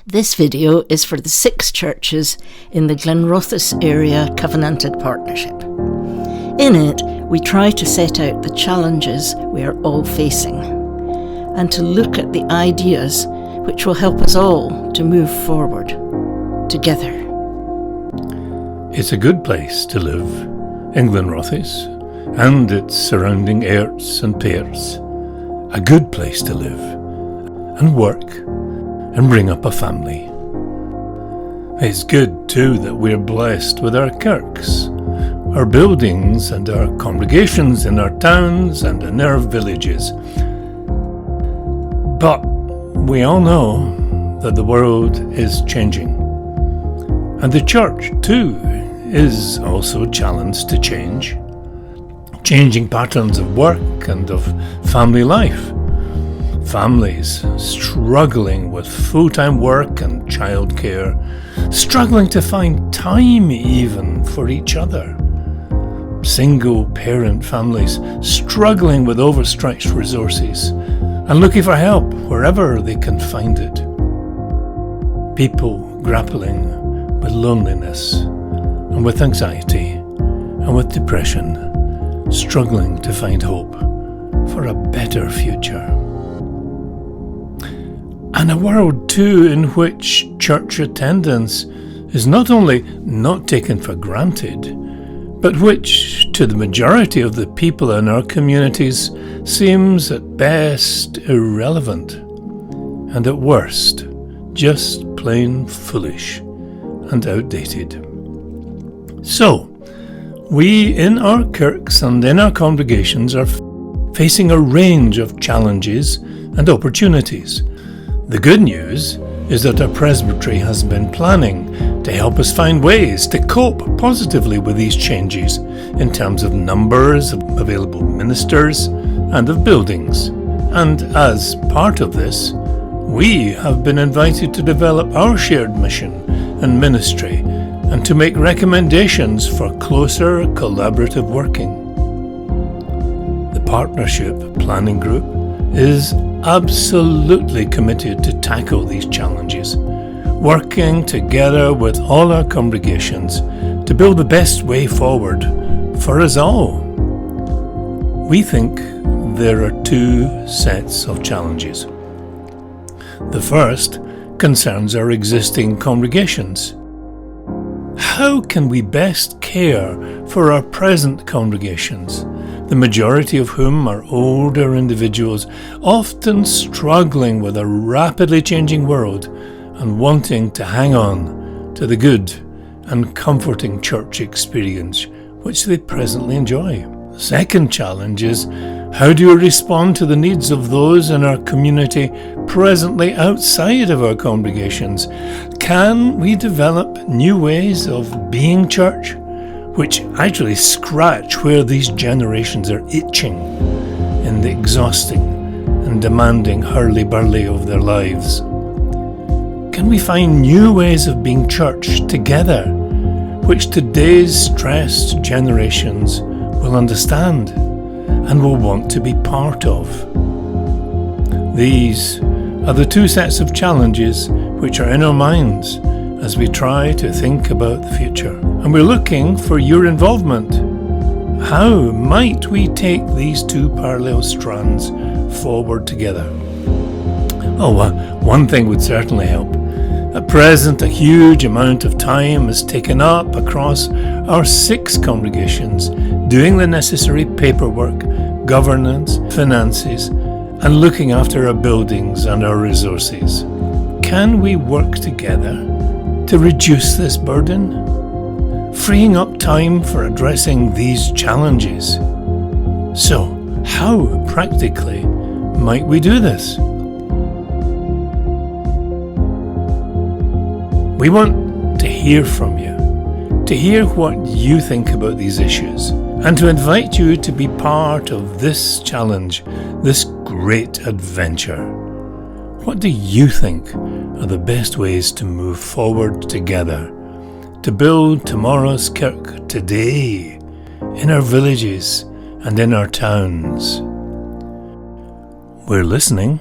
This video is for the 6 churches in the Glenrothes Area Covenanted Partnership. In it, we try to set out the challenges we are all facing and to look at the ideas which will help us all to move forward together. It's a good place to live in Glenrothes and its surrounding earts and pairs. A good place to live and work and bring up a family. It's good too that we're blessed with our kirks, our buildings and our congregations in our towns and in our villages. But we all know that the world is changing. And the church too is also challenged to change. Changing patterns of work and of family life. Families struggling with full-time work and childcare, struggling to find time even for each other. Single-parent families struggling with overstretched resources and looking for help wherever they can find it. People grappling with loneliness and with anxiety and with depression, struggling to find hope for a better future. And a world too in which church attendance is not only not taken for granted, but which to the majority of the people in our communities seems at best irrelevant, and at worst just plain foolish and outdated. So, we in our kirks and in our congregations are facing a range of challenges and opportunities. The good news is that our presbytery has been planning to help us find ways to cope positively with these changes in terms of numbers of available ministers and of buildings. And as part of this, we have been invited to develop our shared mission and ministry and to make recommendations for closer collaborative working. The Partnership Planning Group is absolutely committed to tackle these challenges, working together with all our congregations to build the best way forward for us all. We think there are 2 sets of challenges. The first concerns our existing congregations. How can we best care for our present congregations, the majority of whom are older individuals, often struggling with a rapidly changing world and wanting to hang on to the good and comforting church experience which they presently enjoy? The second challenge is, how do we respond to the needs of those in our community presently outside of our congregations? Can we develop new ways of being church, which actually scratch where these generations are itching in the exhausting and demanding hurly-burly of their lives? Can we find new ways of being church together, which today's stressed generations will understand and will want to be part of? These are the 2 sets of challenges which are in our minds as we try to think about the future. And we're looking for your involvement. How might we take these 2 parallel strands forward together? One thing would certainly help. At present, a huge amount of time is taken up across our 6 congregations doing the necessary paperwork, governance, finances, and looking after our buildings and our resources. Can we work together to reduce this burden, freeing up time for addressing these challenges? So, how practically might we do this? We want to hear from you, to hear what you think about these issues, and to invite you to be part of this challenge, this great adventure. What do you think are the best ways to move forward together, to build tomorrow's kirk today, in our villages and in our towns? We're listening.